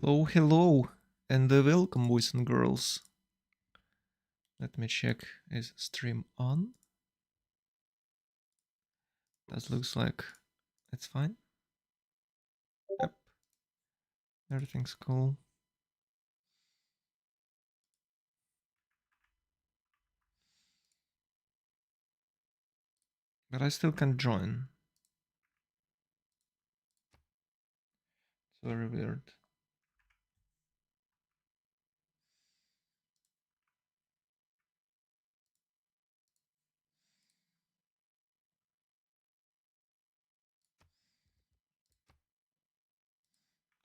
Hello, hello, and welcome, boys and girls. Let me check, is stream on? That looks like it's fine. Yep, everything's cool. But I still can't join. It's very weird.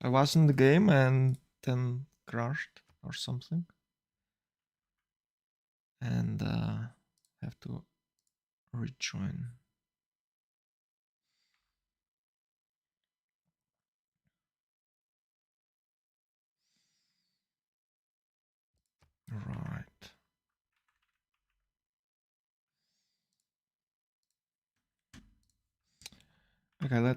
I was in the game and then crashed or something. And have to rejoin. Right. Okay,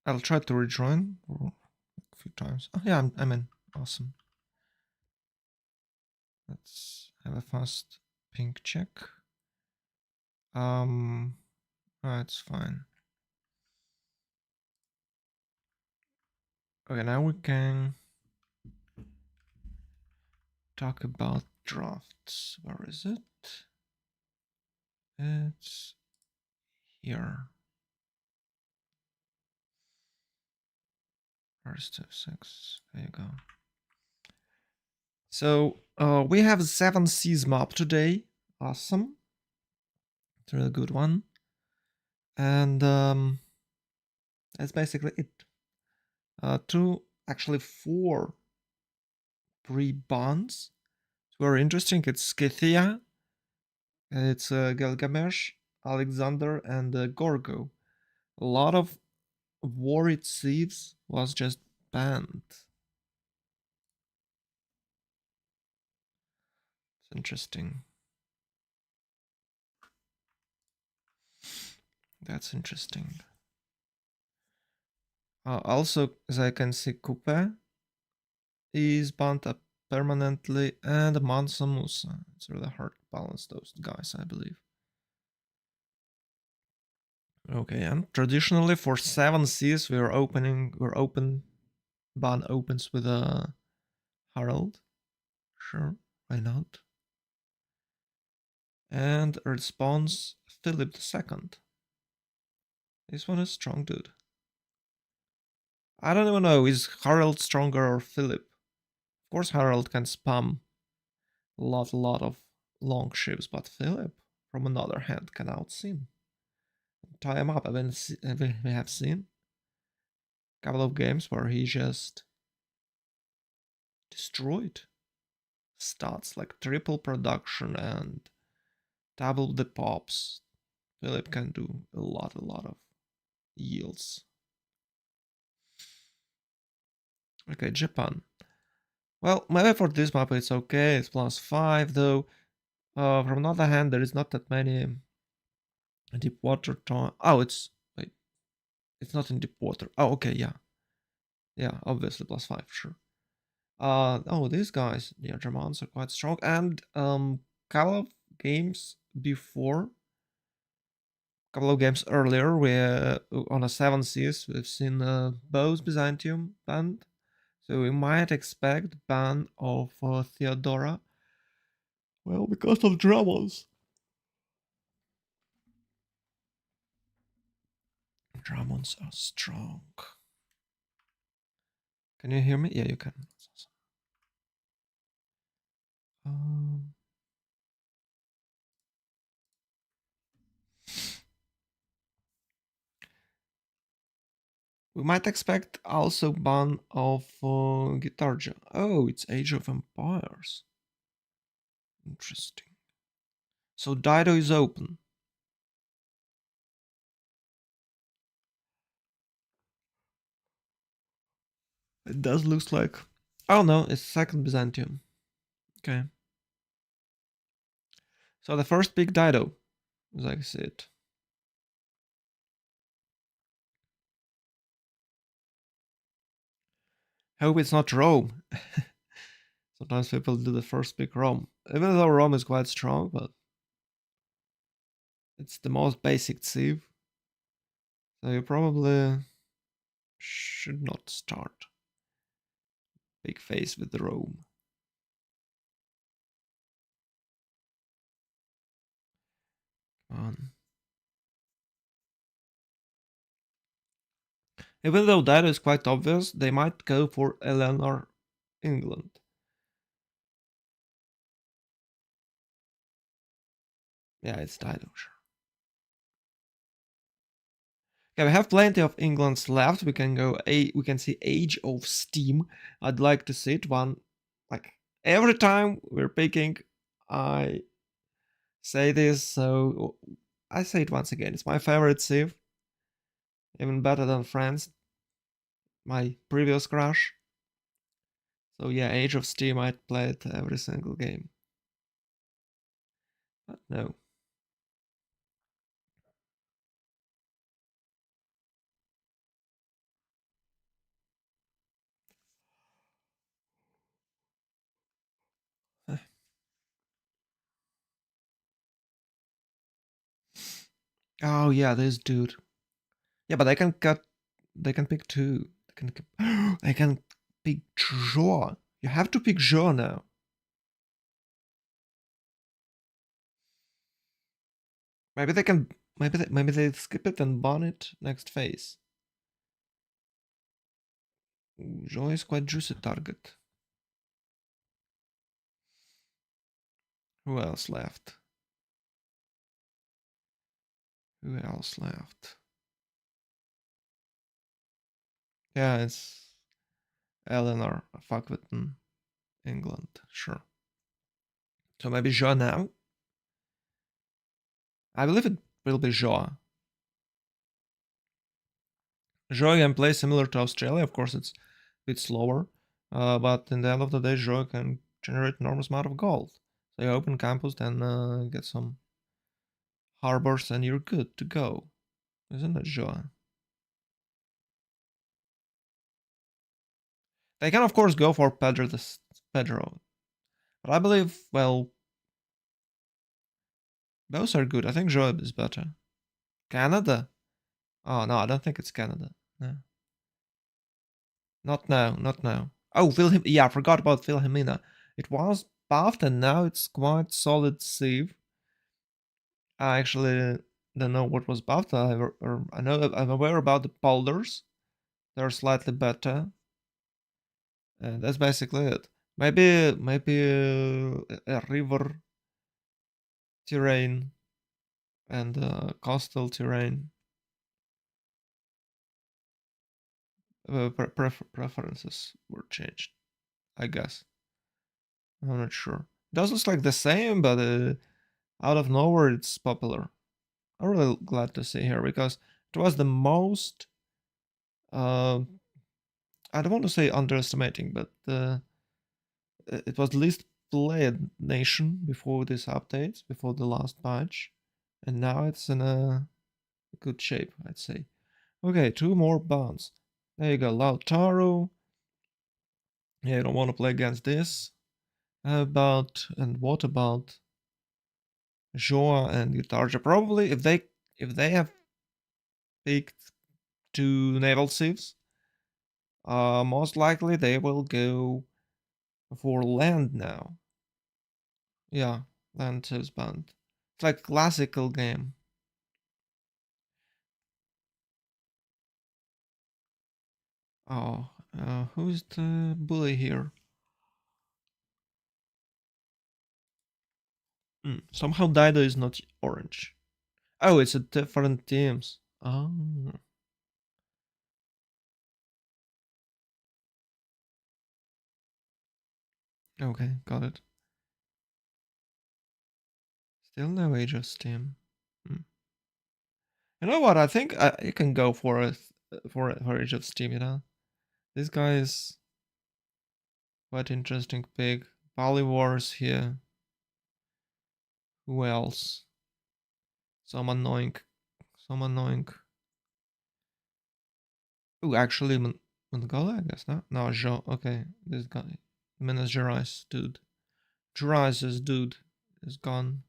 I'll try to rejoin a few times. Oh yeah, I'm in. Awesome. Let's have a fast ping check. It's fine. Okay, now we can talk about drafts. Where is it? It's here. Where's Civ6? There you go. So we have 7 Seas map today. Awesome. It's a really good one. And that's basically it. Actually 4 pre-bonds. It's very interesting. It's Scythia, it's Gilgamesh, Alexander, and Gorgo. A lot of worried Civs was just banned. It's interesting. That's interesting. Also, as I can see, Coupe is banned up permanently, and Mansa Musa. It's really hard to balance those guys, I believe. Okay, and traditionally for 7 Cs, ban opens with a Harald. Sure, why not? And response Philip II. This one is strong, dude. I don't even know, is Harald stronger or Philip? Of course Harald can spam a lot of long ships, but Philip, from another hand, can outseen. Tie him up. We have seen a couple of games where he just destroyed stats like triple production and double the pops. Philip can do a lot of yields. Okay, Japan. Well, maybe for this map it's okay, it's +5 though. From another hand, there is not that many deep water time. Oh, it's not in deep water. Oh, okay, yeah, obviously +5, sure. Oh, these guys, yeah, Germans are quite strong, and couple of games before, couple of games earlier, we on a 7 Cs, we've seen both Byzantium banned, so we might expect ban of Theodora. Well, because of Dramons. Dramons are strong. Can you hear me? Yeah, you can. We might expect also ban of Guitarja. Oh, it's Age of Empires. Interesting. So Dido is open. It does look like... Oh no, it's second Byzantium. Okay. So the first big Dido, as I see it. Hope it's not Rome. Sometimes people do the first pick Rome. Even though Rome is quite strong, but it's the most basic Civ. So you probably should not start big face with Rome. Come on. Even though that is quite obvious, they might go for Eleanor, England. Yeah, it's Dido, sure. Okay, we have plenty of Englands left. We can go. We can see Age of Steam. I'd like to see it one. Like every time we're picking, I say this, so I say it once again. It's my favorite Civ, even better than France, my previous crush. So yeah, Age of Steam, I'd play it every single game. But no. Oh yeah, this dude. Yeah, but I can cut. They can pick two. They can. I can pick Jo. You have to pick Jo now. Maybe they can. Maybe they skip it and ban it next phase. Jo is quite juicy target. Who else left? Who else left? Yeah, it's Eleanor. Fuck with England. Sure. So maybe Jo now. I believe it will be Jo. Jo can play similar to Australia. Of course, it's a bit slower. But in the end of the day, Jo can generate enormous amount of gold. So you open campus, then get some harbors, and you're good to go. Isn't it, Jo? They can, of course, go for Pedro. But I believe, well, both are good. I think Jo is better. Canada? Oh, no, I don't think it's Canada. No. Not now, not now. Oh, yeah, I forgot about Wilhelmina. It was buffed and now it's quite solid Civ. I actually don't know what was buffed. I know I'm aware about the polders. They're slightly better. And that's basically it. Maybe a river terrain and coastal terrain preferences were changed. I guess. I'm not sure. It does look like the same, but out of nowhere it's popular. I'm really glad to see here because it was the most. Uh, I don't want to say underestimating, but it was the least played nation before this update, before the last patch, and now it's in a good shape, I'd say. Okay, two more bans. There you go, Lautaro. Yeah, you don't want to play against this. How about, and what about Joa and Guitarja? Probably if they have picked two naval civs, most likely they will go for land now. Yeah, land is banned. It's like classical game. Oh, who's the bully here? Somehow Dido is not orange. Oh, it's a different teams. Oh, okay, got it. Still no age of Steam. Hmm. You know what? I think you can go for for Age of Steam. You know, this guy is quite interesting pick. Polywars here. Who else? Some annoying. Some annoying. Oh, actually, Mongolia, I guess, no? No, Jo. Okay, this guy. Minas Gerais dude. Gerais' dude is gone.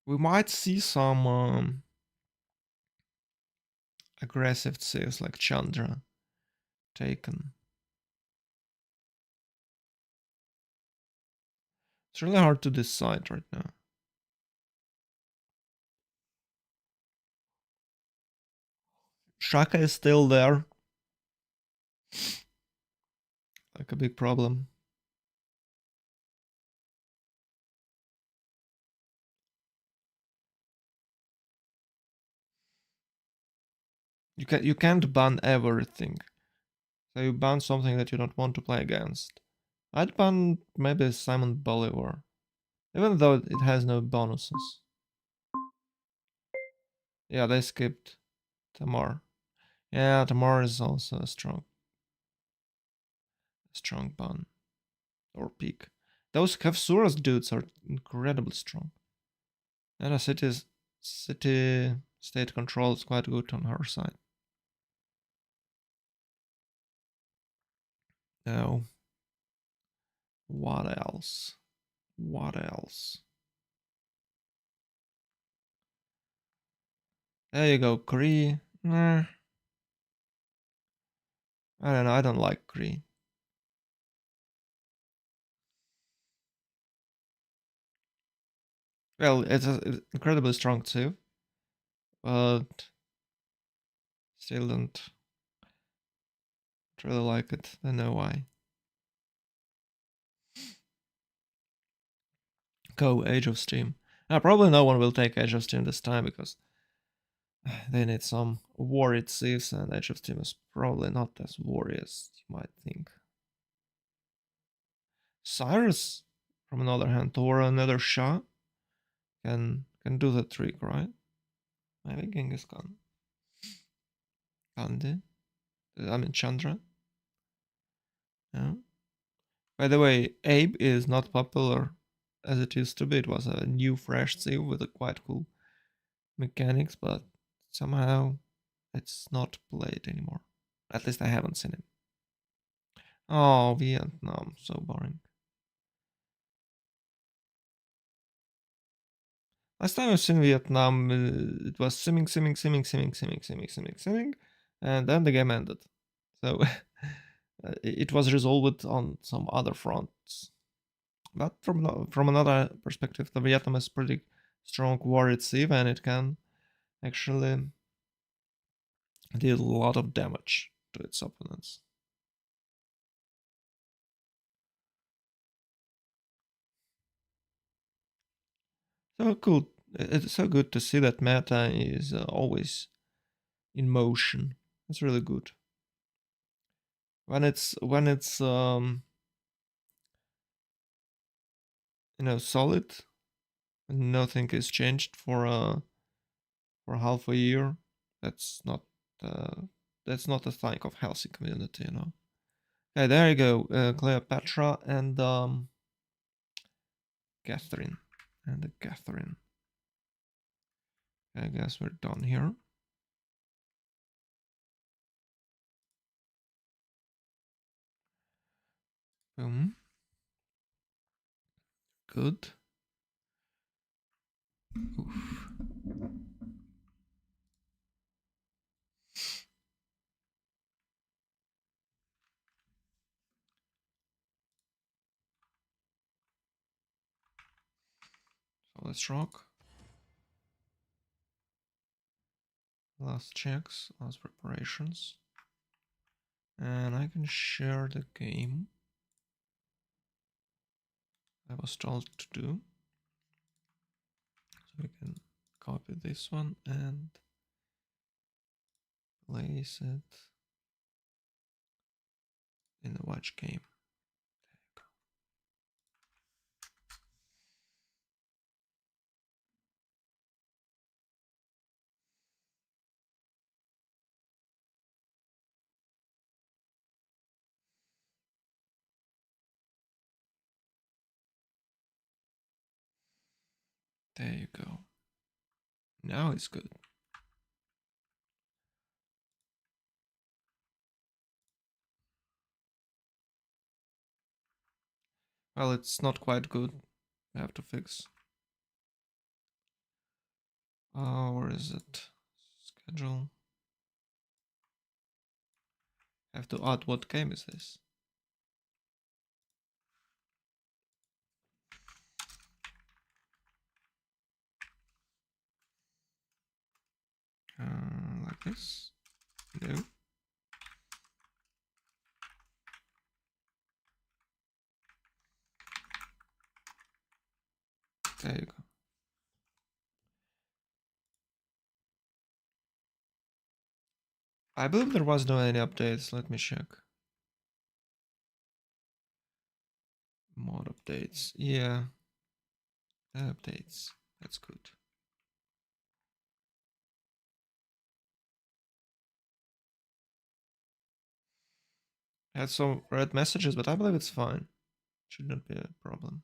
We might see some aggressive saves like Chandra taken. It's really hard to decide right now. Shaka is still there. Like a big problem. You can't ban everything. So you ban something that you don't want to play against. I'd ban maybe Simon Bolivar. Even though it has no bonuses. Yeah, they skipped Tamar. Yeah, Tamar is also a strong ban. Or peak. Those Kafsuras dudes are incredibly strong. And a city state control is quite good on her side. Now, what else? What else? There you go, Kree. Nah. I don't know, I don't like Kree. Well, it's an incredibly strong too, but still don't really like it. I know why. Go, Age of Steam. Probably no one will take Age of Steam this time because they need some worried Civs, and Age of Steam is probably not as worried as you might think. Cyrus, from another hand, or another Shah can do the trick, right? Maybe Genghis Khan. Gandhi. I mean Chandra. Yeah. By the way, Abe is not popular as it used to be. It was a new, fresh Civ with a quite cool mechanics, but somehow it's not played anymore. At least I haven't seen it. Oh, Vietnam, so boring. Last time I've seen Vietnam, it was simming, and then the game ended. So it was resolved on some other fronts. But from another perspective, the Vietnam is pretty strong war at sea, and it can actually deal a lot of damage to its opponents. So cool. It's so good to see that meta is always in motion. It's really good. When it's solid, and nothing is changed for half a year. That's not uh, that's not a sign of healthy community. Okay, there you go. Cleopatra and Catherine. And Catherine. I guess we're done here. Boom. Good. Oof. So let's rock. Last checks, last preparations. And I can share the game I was told to do. So we can copy this one and place it in the watch game. There you go. Now it's good. Well, it's not quite good. I have to fix. Where is it? Schedule. I have to add what game is this? Like this? No. There you go. I believe there was no any updates. Let me check. Mod updates. Yeah. Updates. That's good. I had some red messages, but I believe it's fine. Should not be a problem.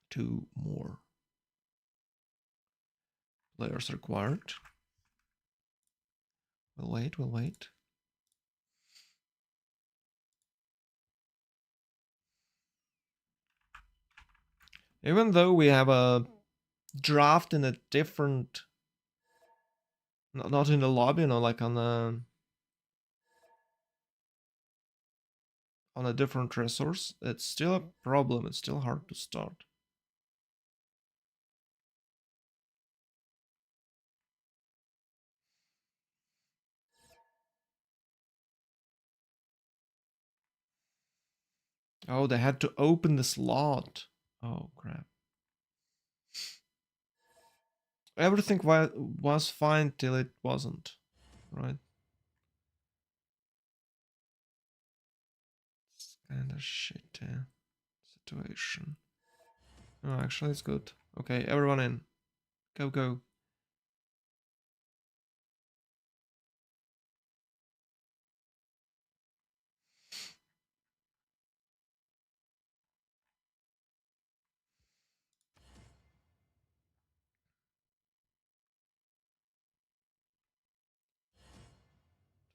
Two more players required. We'll wait, we'll wait. Even though we have a draft in a different, not in the lobby, like on a different resource, it's still a problem. It's still hard to start. Oh, they had to open the slot. Oh, crap. Everything was fine till it wasn't, right? It's kind of shit situation. Oh, actually, it's good. Okay, everyone in. Go, go.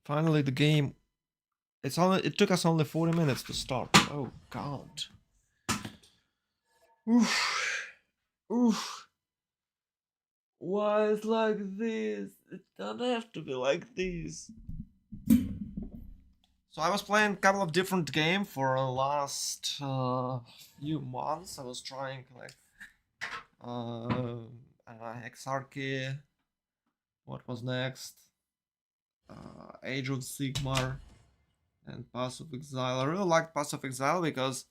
Finally, the game. It took us only 40 minutes to start. Oh, God. Oof. Oof. Why it's like this? It doesn't have to be like this. So I was playing a couple of different games for the last few months. I was trying like Exarchy. What was next? Age of Sigmar and Pass of Exile. I really liked Pass of Exile because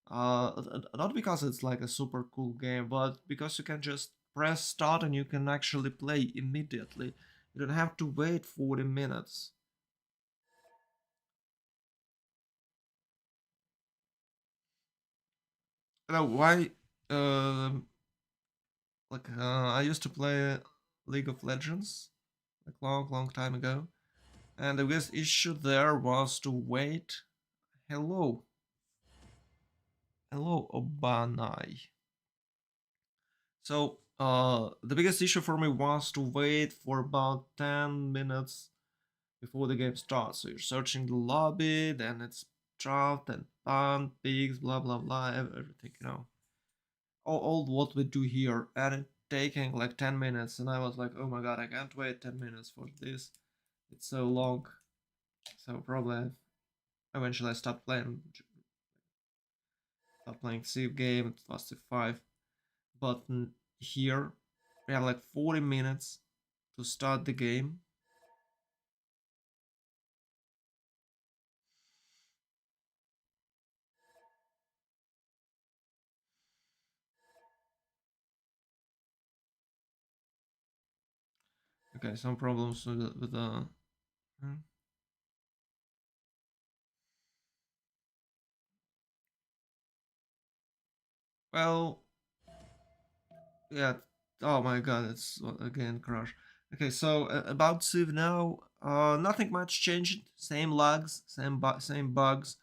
not because it's like a super cool game, but because you can just press start and you can actually play immediately. You don't have to wait 40 minutes. Now, why? I used to play League of Legends like long time ago, and the biggest issue there was to wait. Hello, hello, Obanai. So the biggest issue for me was to wait for about 10 minutes before the game starts. So you're searching the lobby, then it's draft and ban, pigs, blah blah blah, everything, all what we do here, and it taking like 10 minutes, and I was like, oh my god, I can't wait 10 minutes for this. It's so long. So probably eventually I stopped playing Civ game. It was Civ 5. But here we have like 40 minutes to start the game. Okay, some problems with the well, yeah. Oh my god, it's again crash. Okay, so about Civ now, nothing much changed. Same lags, same bugs.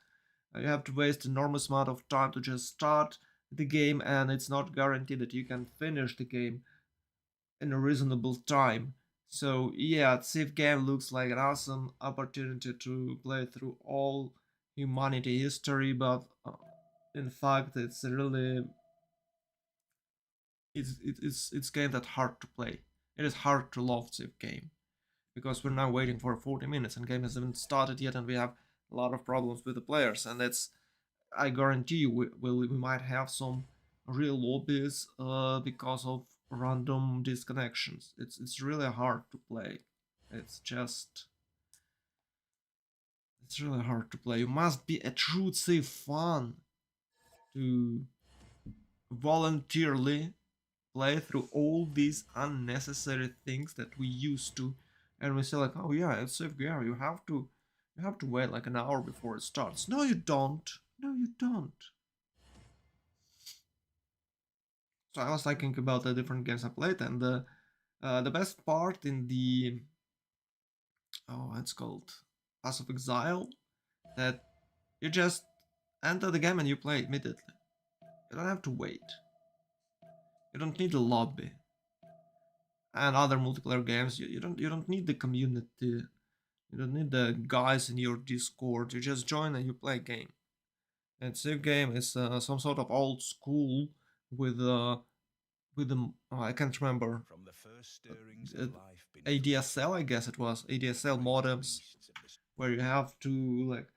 You have to waste enormous amount of time to just start. the game, and it's not guaranteed that you can finish the game in a reasonable time. So yeah, Civ game looks like an awesome opportunity to play through all humanity history, but in fact, it's game that hard to play. It is hard to love Civ game because we're now waiting for 40 minutes and game hasn't started yet, and we have a lot of problems with the players, and it's I guarantee you we might have some real lobbies because of random disconnections. It's really hard to play. It's just it's really hard to play. You must be a true Civ fan to voluntarily play through all these unnecessary things that we used to, and we say like, oh yeah, it's Civ Gear. You have to wait like an hour before it starts. No, you don't. No, you don't. So I was thinking about the different games I played, and the best part in the it's called Pass of Exile, that you just enter the game and you play immediately. You don't have to wait. You don't need a lobby. And other multiplayer games, you don't need the community. You don't need the guys in your Discord. You just join and you play a game. And Civ game is some sort of old school with the I can't remember From the first stirrings uh, of life ADSL, I guess it was ADSL modems, where you have to like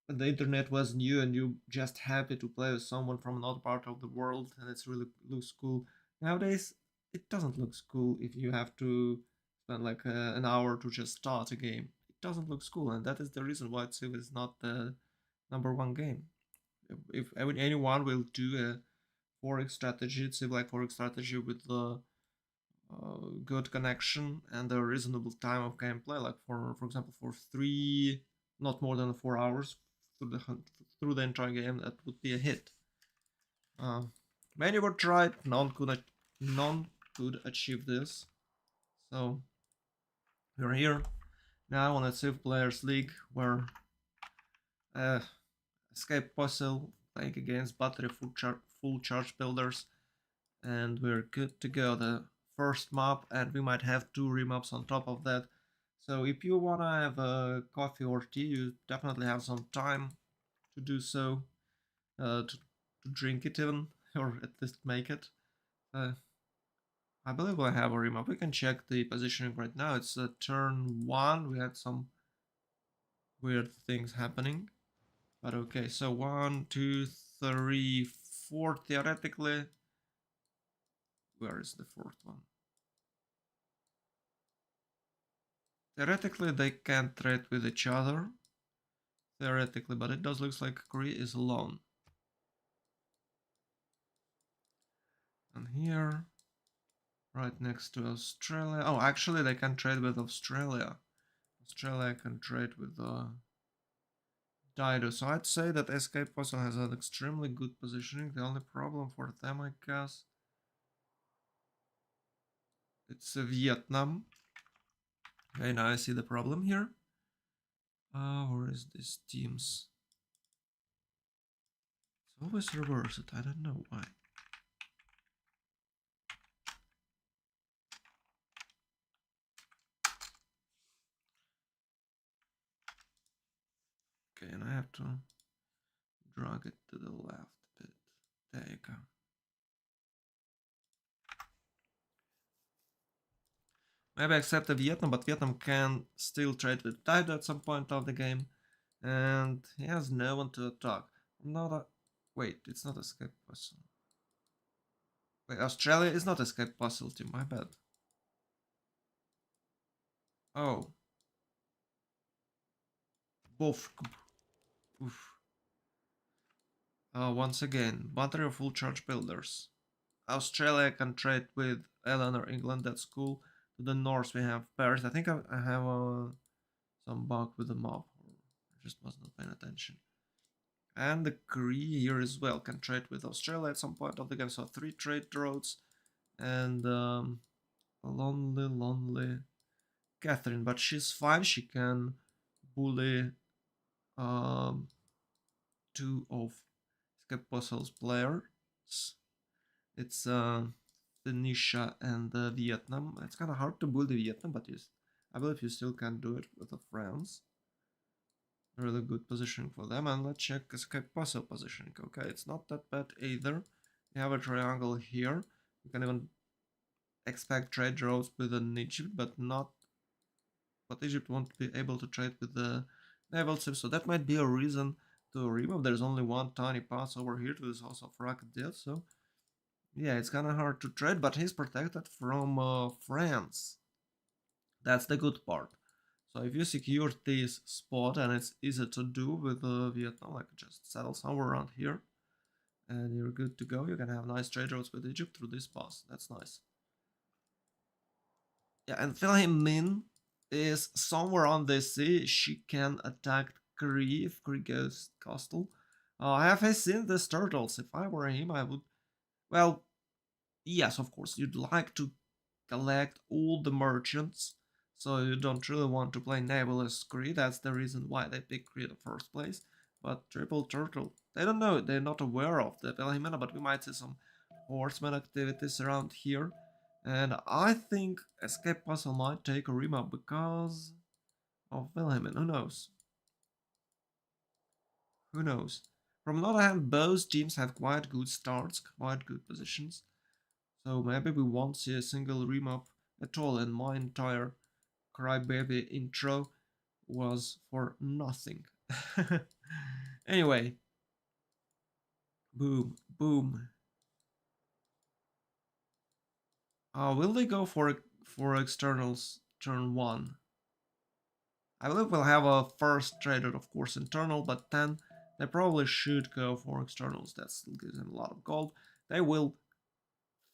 the internet was new and you just happy to play with someone from another part of the world, and it's really looks cool. Nowadays, it doesn't look cool if you have to spend like an hour to just start a game. It doesn't look cool, and that is the reason why Civ is not the #1 game. If anyone will do a 4x strategy, Civ like 4x strategy with the good connection and a reasonable time of gameplay, like for example for not more than 4 hours through the entire game, that would be a hit. Many were tried, none could achieve this. So we're here now on a Civ Players League where Escape Posel playing against battery full charge builders, and we're good to go. The first map, and we might have 2 remaps on top of that. So if you wanna have a coffee or tea, you definitely have some time to do so, to drink it even, or at least make it. I believe I have a remap. We can check the positioning right now. It's turn 1. We had some weird things happening. But okay, so 1, 2, 3, 4 theoretically. Where is the 4th one? Theoretically, they can trade with each other. Theoretically, but it does look like Korea is alone. And here, right next to Australia. Oh, actually, they can trade with Australia. Australia can trade with Dido. So I'd say that Escape Puzzle has an extremely good positioning. The only problem for them, I guess, it's Vietnam. Okay, now I see the problem here. Where is this teams? It's always reversed. I don't know why. Okay, and I have to drag it to the left a bit. There you go. Maybe I accept the Vietnam, but Vietnam can still trade with Dido at some point of the game. And he has no one to attack. Not a... Wait, it's not Escape Puzzle. Wait, Australia is not Escape Puzzle team, my bad. Oh. Both. Oof. Once again, battery of full charge builders. Australia can trade with Eleanor, England, that's cool. To the north we have Paris. I think I have some bug with the map. I just was not paying attention. And the Korea here as well can trade with Australia at some point of the game. So 3 trade roads. And lonely Catherine. But she's fine. She can bully 2 of Escape Puzzle's player. It's Tunisia and Vietnam. It's kind of hard to build Vietnam, but I believe you still can do it with France. Really good positioning for them. And let's check Posel positioning. Okay, it's not that bad either. We have a triangle here. You can even expect trade routes within Egypt, but not. But Egypt won't be able to trade with the naval ships, so that might be a reason to remove. There's only one tiny pass over here to the south of Racket, so yeah, it's kind of hard to trade, but he's protected from France. That's the good part. So if you secure this spot, and it's easy to do with Vietnam, like just settle somewhere around here, and you're good to go. You can have nice trade routes with Egypt through this pass. That's nice. Yeah, and Wilhelm Min is somewhere on the sea. She can attack Kree if Kree goes coastal. Have I seen these turtles? If I were him, I would. Well, yes, of course. You'd like to collect all the merchants, so you don't really want to play naval as Kree. That's the reason why they picked Kree in the first place. But triple turtle, they don't know. They're not aware of the Pelhimena, but we might see some horseman activities around here. And I think Escape Puzzle might take a remap because of Wilhelmine. Who knows? Who knows? From the other hand, both teams have quite good starts, quite good positions. So maybe we won't see a single remap at all, and my entire Crybaby intro was for nothing. Anyway, boom, boom. Will they go for externals turn 1? I believe we'll have a first traded, of course, internal, but then they probably should go for externals. That still gives them a lot of gold. They will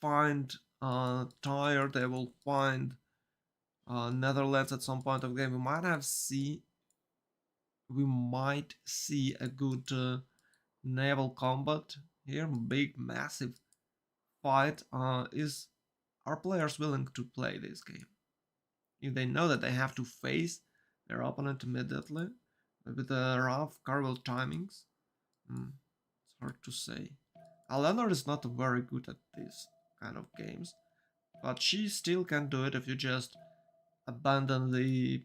find Tyre, they will find Netherlands at some point of the game. We might see a good naval combat here, big, massive fight. Is Are players willing to play this game? If they know that they have to face their opponent immediately with rough carvel timings, it's hard to say. Eleanor is not very good at these kind of games, but she still can do it if you just abandon the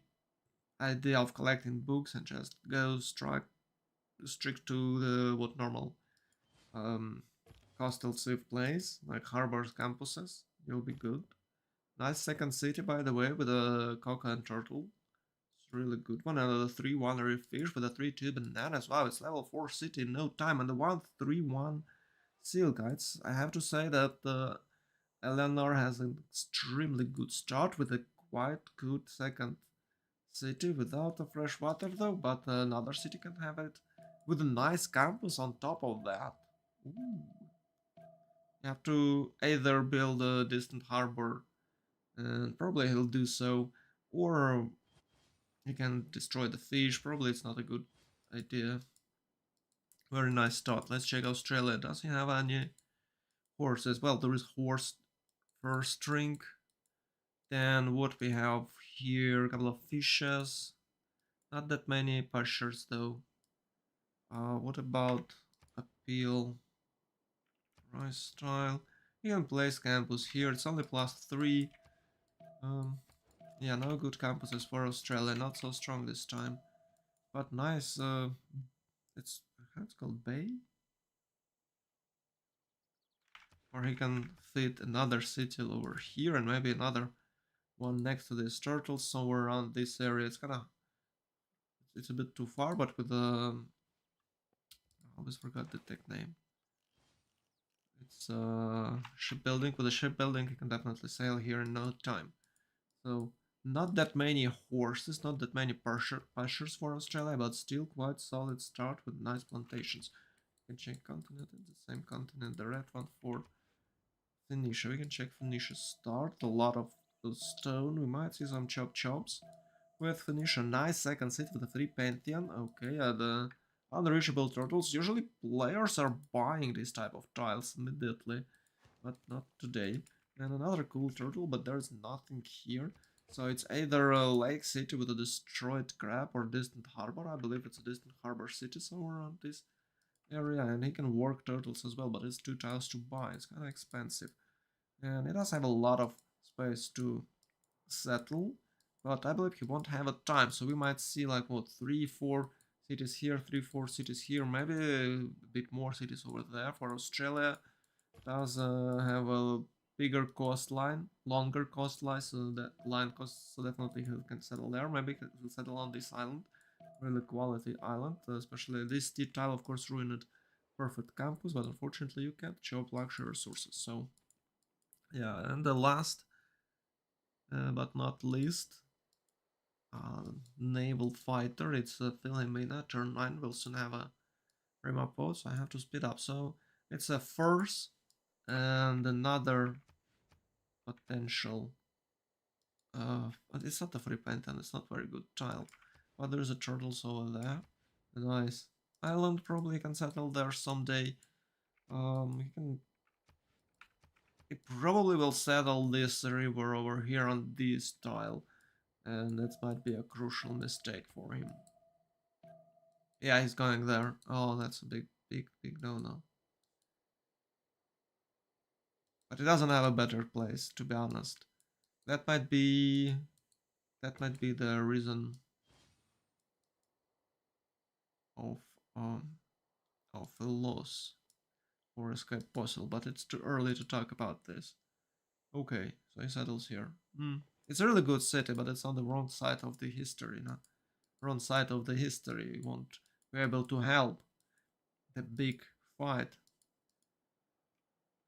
idea of collecting books and just go strict to what normal um, coastal Civ plays, like harbors campuses. You'll be good. Nice second city, by the way, with a coca and turtle. It's a really good one. And a 3-1 reef fish with a 3-2 bananas. Wow, it's level 4 city in no time. And the 1-3-1 seal guides. I have to say that Eleanor has an extremely good start with a quite good second city without a fresh water though, but another city can have it with a nice campus on top of that. Ooh. You have to either build a distant harbor, and probably he'll do so, or he can destroy the fish. Probably it's not a good idea. Very nice start. Let's check Australia. Does he have any horses? Well, there is horse first string. Then what we have here, a couple of fishes. Not that many pushers though. What about appeal? Rice style. You can place campus here. It's only +3. Yeah, no good campuses for Australia. Not so strong this time. But nice. It's called Bay? Or he can fit another city over here and maybe another one next to this turtle somewhere around this area. It's a bit too far, but with I always forgot the tech name. It's shipbuilding. With a shipbuilding, you can definitely sail here in no time. So not that many horses, not that many pastures for Australia, but still quite solid start with nice plantations. We can check continent, it's the same continent, the red one for Phoenicia. We can check Phoenicia's start, a lot of stone. We might see some chops. With Phoenicia, nice second city with a 3 Pantheon. Okay, the unreachable turtles. Usually players are buying this type of tiles immediately, but not today. And another cool turtle, but there's nothing here. So it's either a lake city with a destroyed crab or distant harbor. I believe it's a distant harbor city somewhere around this area, and he can work turtles as well, but it's 2 tiles to buy. It's kind of expensive. And he does have a lot of space to settle, but I believe he won't have a time, so we might see like what, 3-4 cities here, 3-4 cities here, maybe a bit more cities over there. For Australia does have a bigger coastline, longer coastline, so that line costs, so definitely he can settle there. Maybe he'll settle on this island, really quality island, especially this tile of course ruined perfect campus, but unfortunately you can't chop luxury resources. So yeah, and the last but not least, naval fighter. It's a Philomena. Turn 9 will soon have a remap pose, so I have to speed up. So it's a force and another potential. But it's not a free painting, it's not very good tile. But there's a turtles over there. A nice island, probably can settle there someday. He probably will settle this river over here on this tile, and that might be a crucial mistake for him. Yeah, he's going there. Oh, that's a big no-no. But he doesn't have a better place, to be honest. That might be the reason of um of a loss for escape Posel, but it's too early to talk about this. Okay, so he settles here. It's a really good city, but it's on the wrong side of the history, no? Wrong side of the history. You won't be able to help the big fight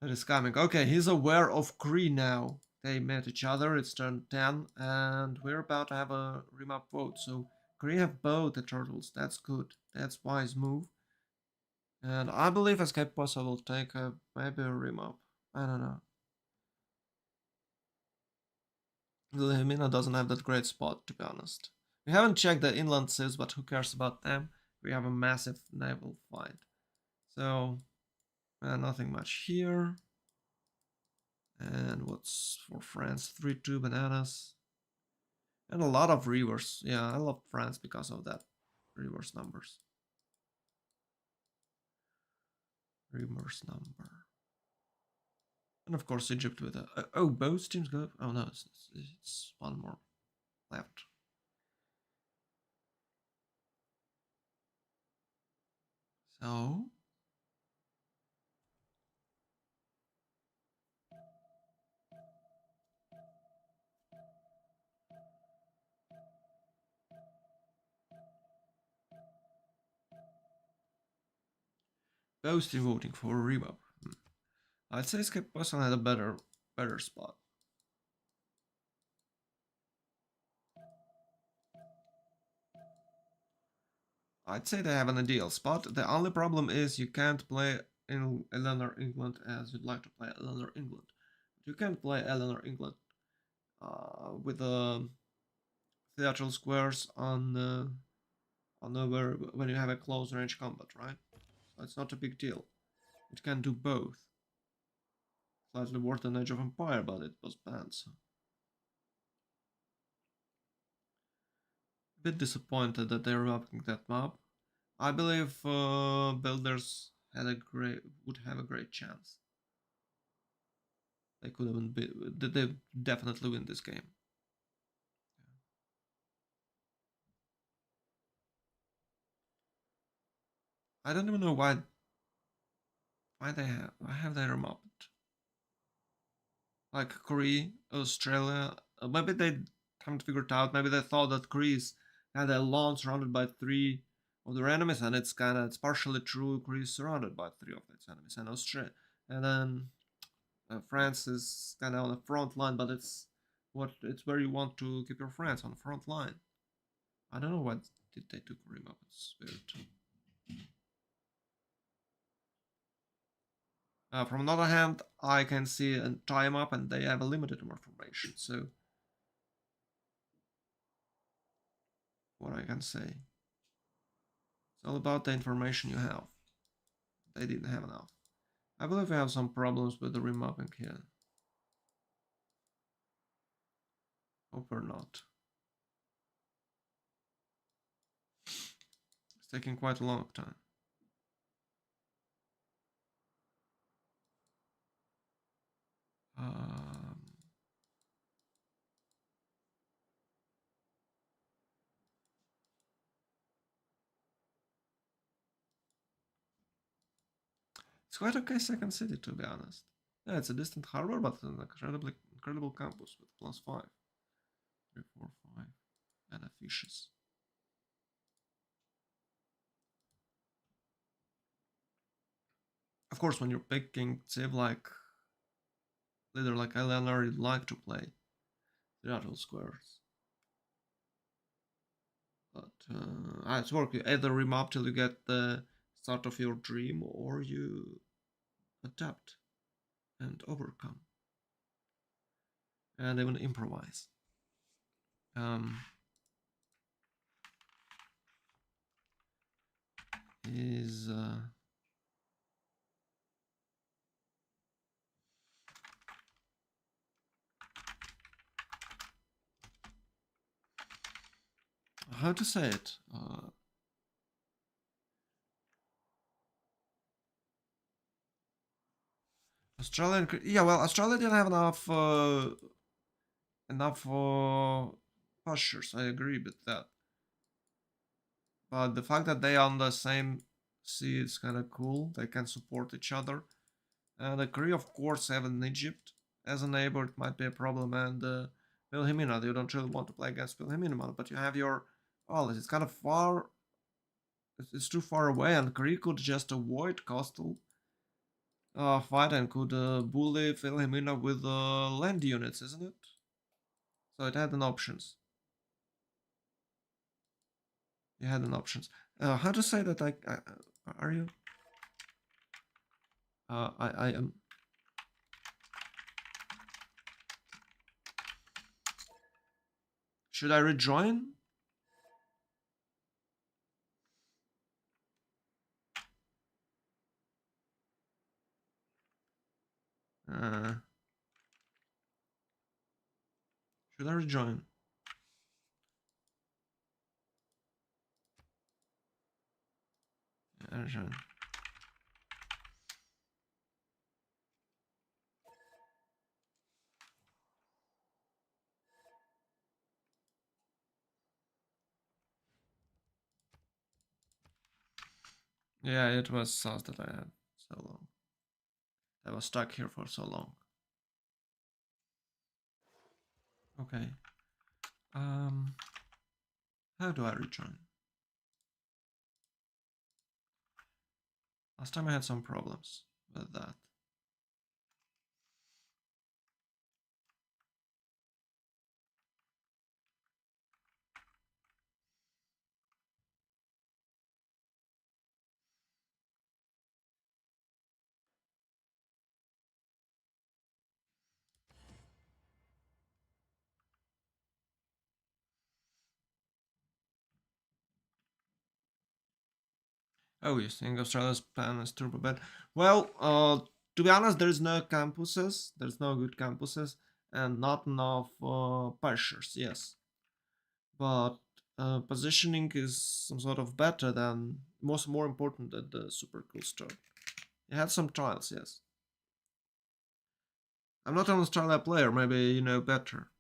that is coming. Okay, he's aware of Kree now. They met each other, it's turn 10, and we're about to have a remap vote. So Kree have both the turtles, that's good. That's wise move. And I believe Escape Posel will take maybe a remap. I don't know. Wilhelmina doesn't have that great spot, to be honest. We haven't checked the inland civs, but who cares about them? We have a massive naval fight. So, nothing much here. And what's for France? 3-2 bananas. And a lot of reverse. Yeah, I love France because of that. Reverse numbers. Reverse number. And of course Egypt with a... oh, both teams go... oh no, it's one more left. So... both teams voting for a remap. I'd say Escape Posel had a better spot. I'd say they have an ideal spot. The only problem is you can't play in Eleanor England as you'd like to play Eleanor England. But you can play Eleanor England with the theatrical squares on over when you have a close range combat, right? So it's not a big deal. It can do both. Slightly worse than Age of Empire, but it was banned. So. A bit disappointed that they're mapping that map. I believe builders would have a great chance. They could have been. They definitely win this game. I don't even know why have they remapped. Like Korea, Australia. Maybe they haven't figured out. Maybe they thought that Greece had a lawn surrounded by 3 of their enemies, and it's partially true. Greece surrounded by 3 of its enemies, and Australia, and then France is kind of on the front line, but it's where you want to keep your friends on the front line. I don't know what did they do remap. It's weird. From another hand, I can see a time up, and they have a limited information. So what I can say, it's all about the information you have. They didn't have enough. I believe we have some problems with the remapping here. Hope we're not. It's taking quite a long time. It's quite okay second city, to be honest. Yeah, it's a distant harbor, but an incredible campus with +5. 3, 4, 5. And a fishes. Of course, when you're picking Civ like leader like Eleanor, you'd like to play the Rattle Squares. But it's working. Either remap till you get the start of your dream, or you adapt and overcome and even improvise. Is how to say it? Australian, yeah. Well, Australia didn't have enough pastures. I agree with that. But the fact that they are on the same sea is kind of cool. They can support each other. And the Korea, of course, have in Egypt as a neighbor. It might be a problem. And Wilhelmina, you don't really want to play against Wilhelmina, but you have your allies. It's kind of far. It's too far away, and Korea could just avoid coastal fight and could bully Wilhelmina with land units, isn't it? So it had an options. You had an options. How to say that? Are you? I am. Should I rejoin? Should I rejoin? Yeah, rejoin. Yeah, it was sauce that I had so long. I was stuck here for so long. Okay. How do I rejoin? Last time I had some problems with that. Oh, you think Australia's plan is turbo bad? Well, to be honest, there's no campuses. There's no good campuses, and not enough pushers. Yes, but positioning is some sort of better than more important than the super cool stuff. It had some trials. Yes, I'm not an Australia player. Maybe you know better.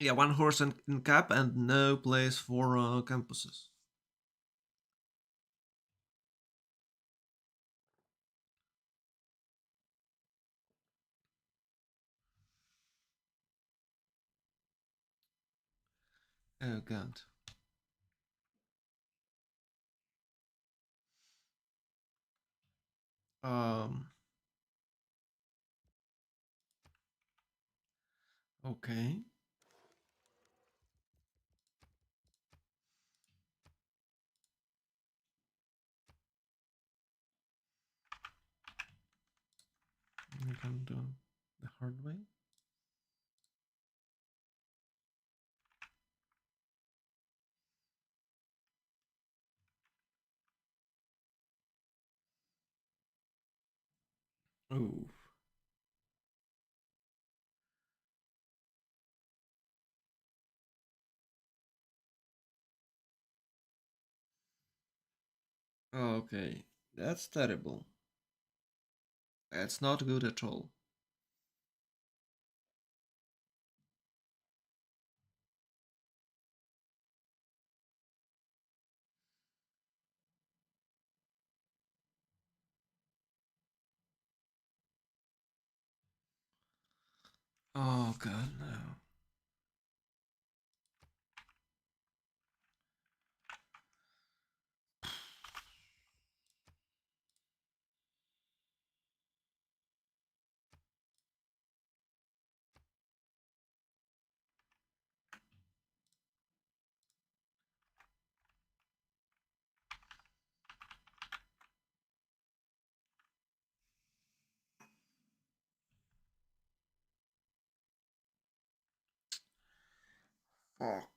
Yeah, one horse in cap and no place for campuses. Oh god. Um. Okay. We can do the hard way. Oh. Okay. That's terrible. That's not good at all. Oh god, no. Fuck.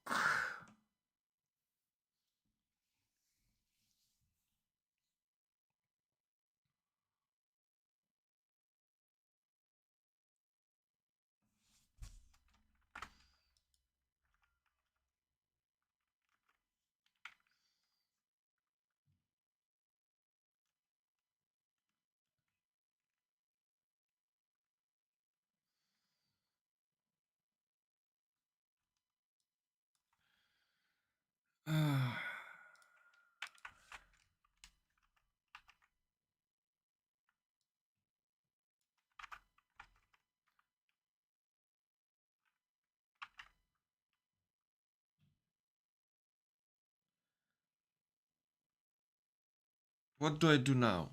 What do I do now?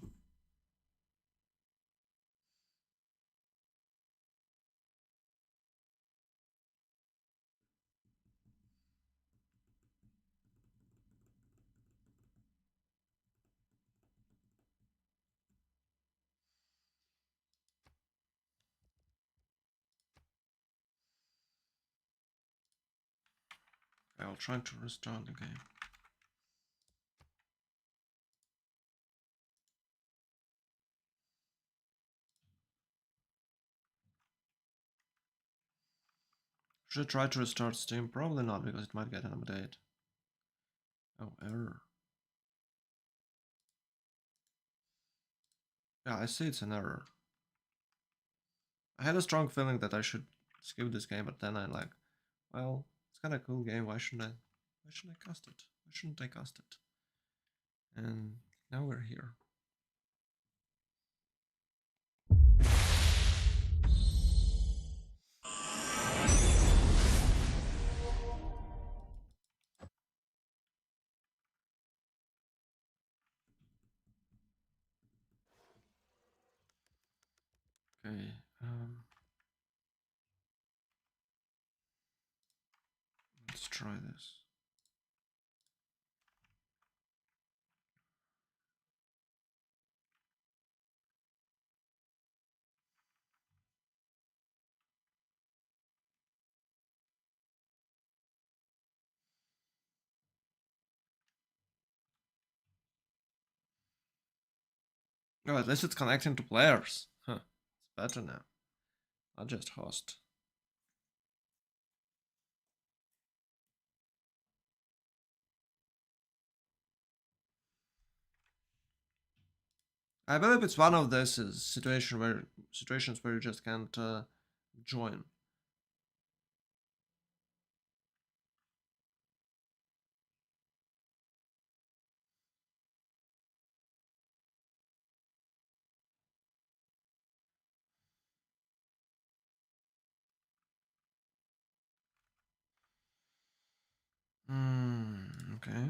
I'll try to restart the game. Should I try to restart Steam? Probably not, because it might get an update. Oh, error. Yeah, I see it's an error. I had a strong feeling that I should skip this game, but then I like, well, it's kind of cool game. Why shouldn't I cast it? Why shouldn't I cast it? And now we're here. Okay. Let's try this. Oh, at least it's connecting to players. Huh. It's better now. I'll just host. I believe it's one of those situations where you just can't join. Okay.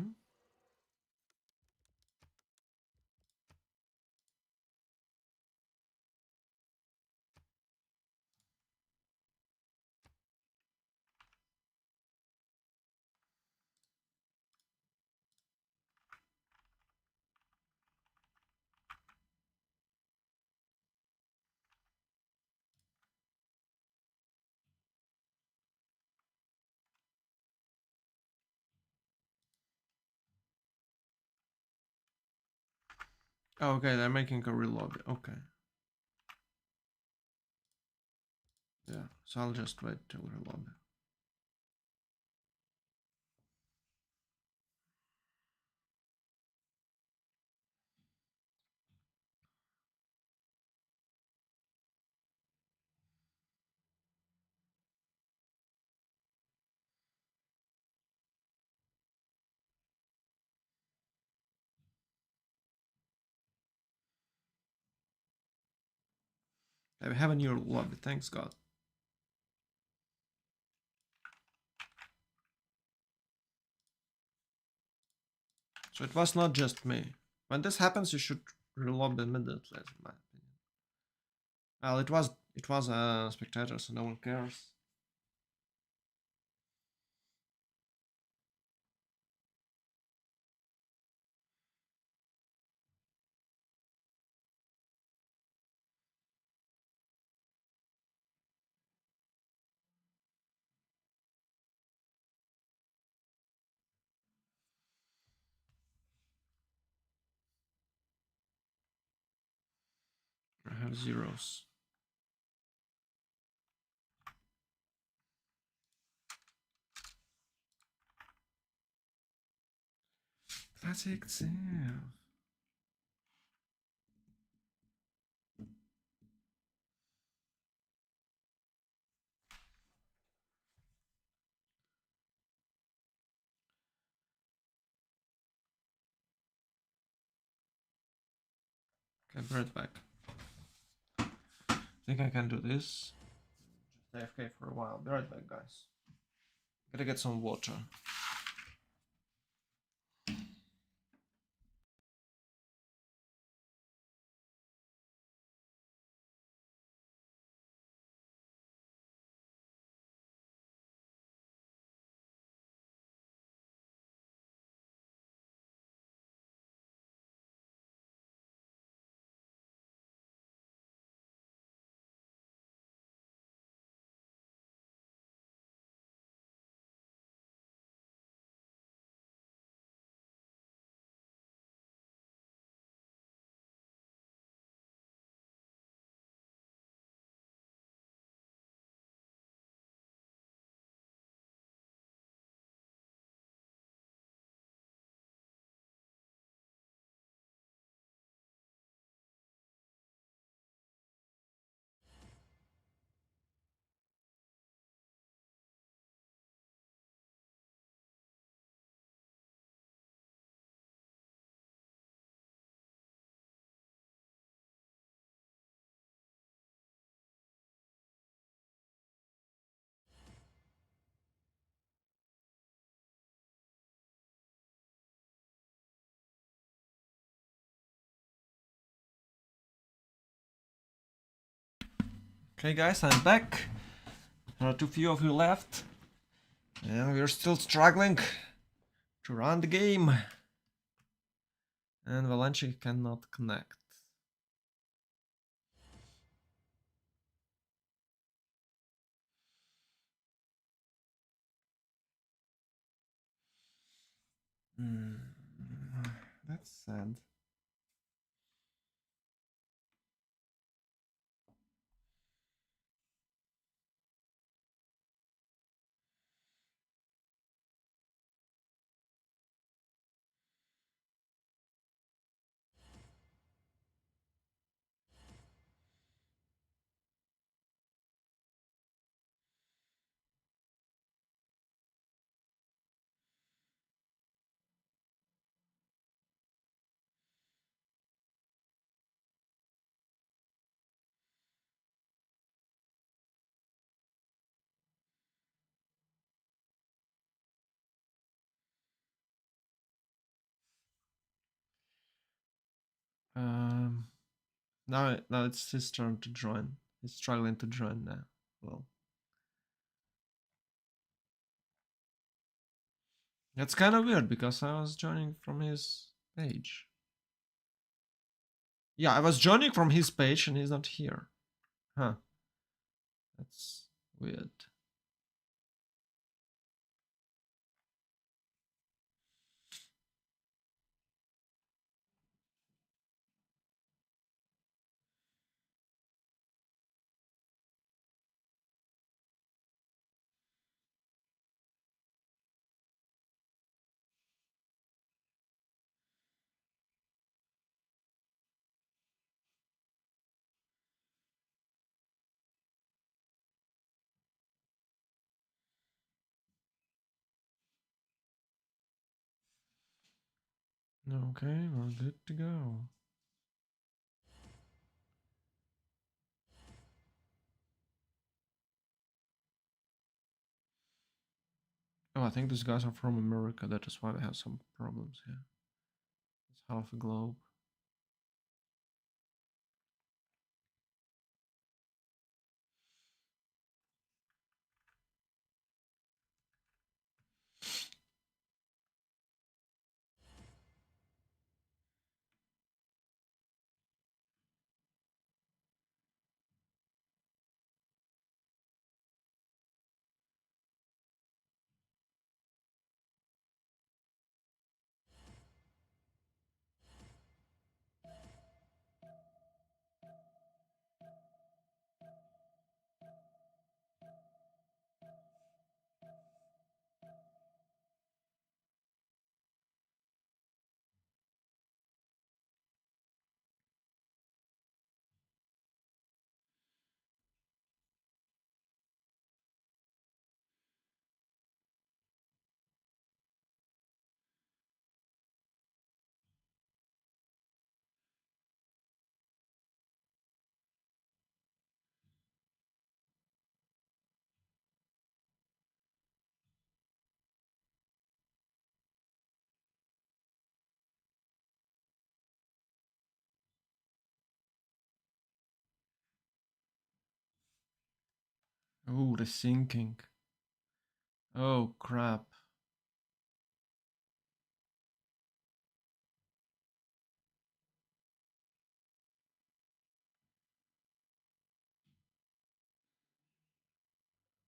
Oh, okay, they're making a real lobby. Okay. Yeah, so I'll just wait till real lobby. I have a new lobby, thanks God. So it was not just me. When this happens, you should reload immediately, in my opinion. Well, it was a spectator, so no one cares. I have zeros. Classic Civ. Okay, be right back. I think I can do this. Just AFK for a while. Be right back, guys. Gotta get some water. Okay, guys, I'm back. There are too few of you left. And we're still struggling to run the game. And Valenci cannot connect. Hmm. That's sad. Um, now it's his turn to join. He's struggling to join now. Well, that's kind of weird because I was joining from his page. Yeah, I was joining from his page and he's not here. Huh. That's weird. Okay, we're good to go. Oh, I think these guys are from America. That is why they have some problems here. half a globe. Oh, the sinking. Oh, crap.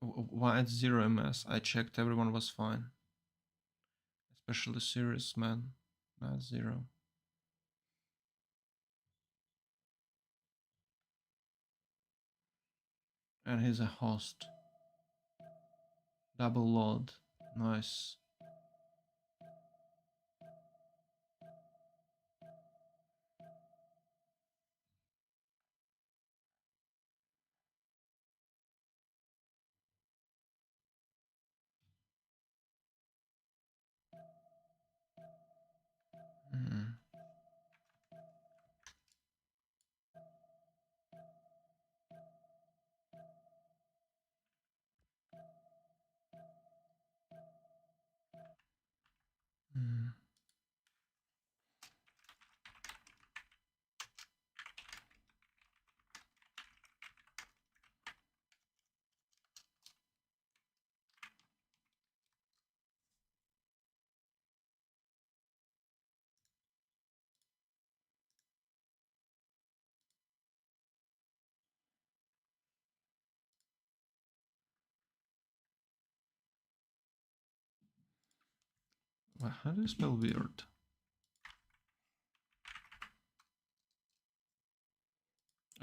Why it's 0 MS? I checked, everyone was fine. Especially serious man. Not 0. And he's a host. Double load. Nice. Mm. Mm. Well, how do you spell weird?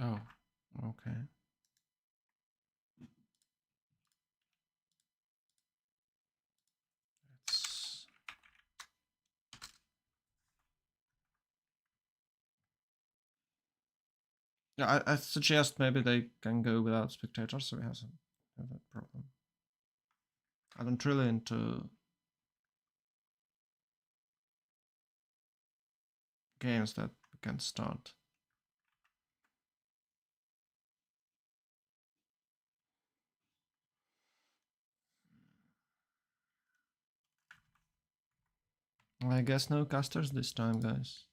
Oh, okay. It's... Yeah, I suggest maybe they can go without spectators, so we have that problem. I don't really into games that we can start. I guess no casters this time, guys.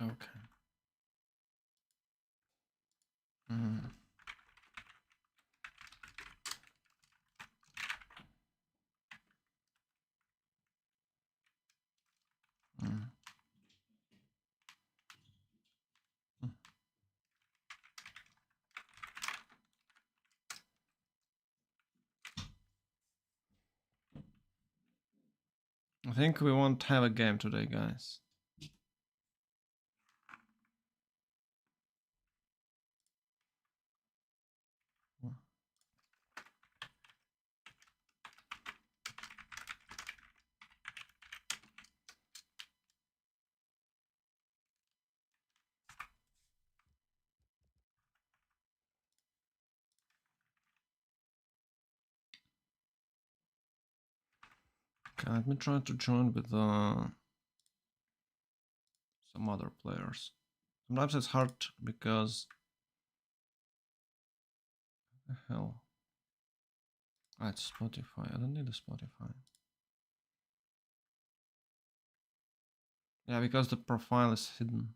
Okay. Mm. Mm. I think we won't have a game today, guys. Okay, let me try to join with some other players. Sometimes it's hard because what the hell. Ah, it's Spotify. I don't need a Spotify. Yeah, because the profile is hidden.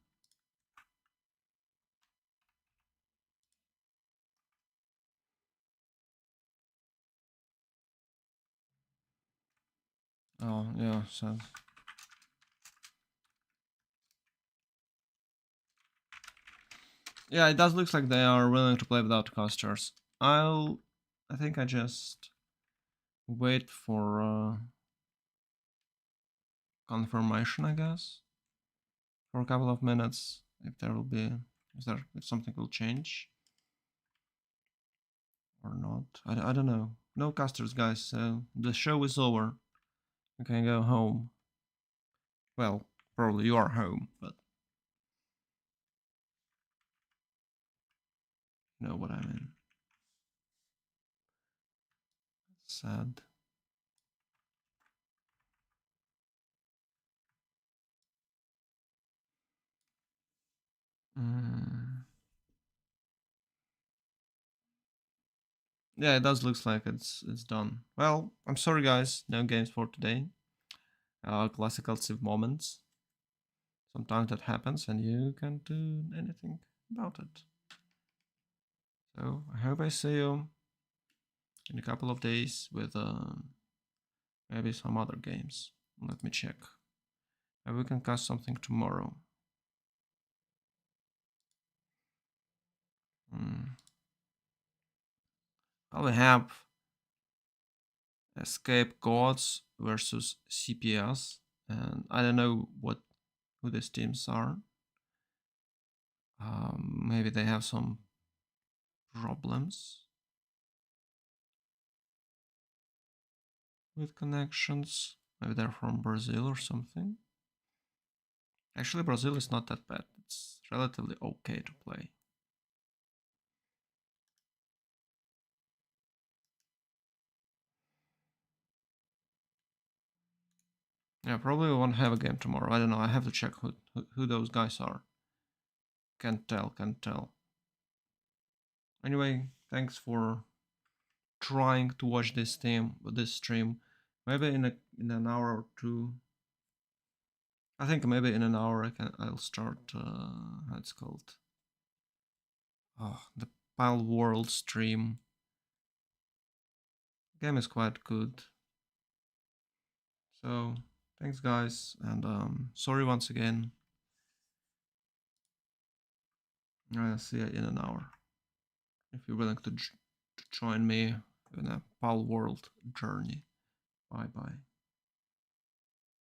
Oh, yeah, so. Yeah, it does look like they are willing to play without casters. I think I just wait for confirmation, I guess, for a couple of minutes if there will be if something will change or not. I don't know. No casters, guys. So the show is over. You can go home. Well, probably you are home, but you know what I mean. Sad. Yeah, it does looks like it's done. Well, I'm sorry guys, no games for today. Classical Civ moments. Sometimes that happens and you can't do anything about it. So I hope I see you in a couple of days with maybe some other games. Let me check. Maybe we can cast something tomorrow. Well, we have Escape Gods versus CPS, and I don't know who these teams are. Maybe they have some problems with connections. Maybe they're from Brazil or something. Actually, Brazil is not that bad. It's relatively okay to play. Yeah, probably we won't have a game tomorrow. I don't know. I have to check who those guys are. Can't tell. Anyway, thanks for trying to watch this stream. Maybe in an hour or two. I think maybe in an hour I'll start how it's called. Oh, the Pile World stream. The game is quite good. So thanks guys, and sorry once again. I'll see you in an hour. If you're willing to join me in a Pal World journey. Bye bye.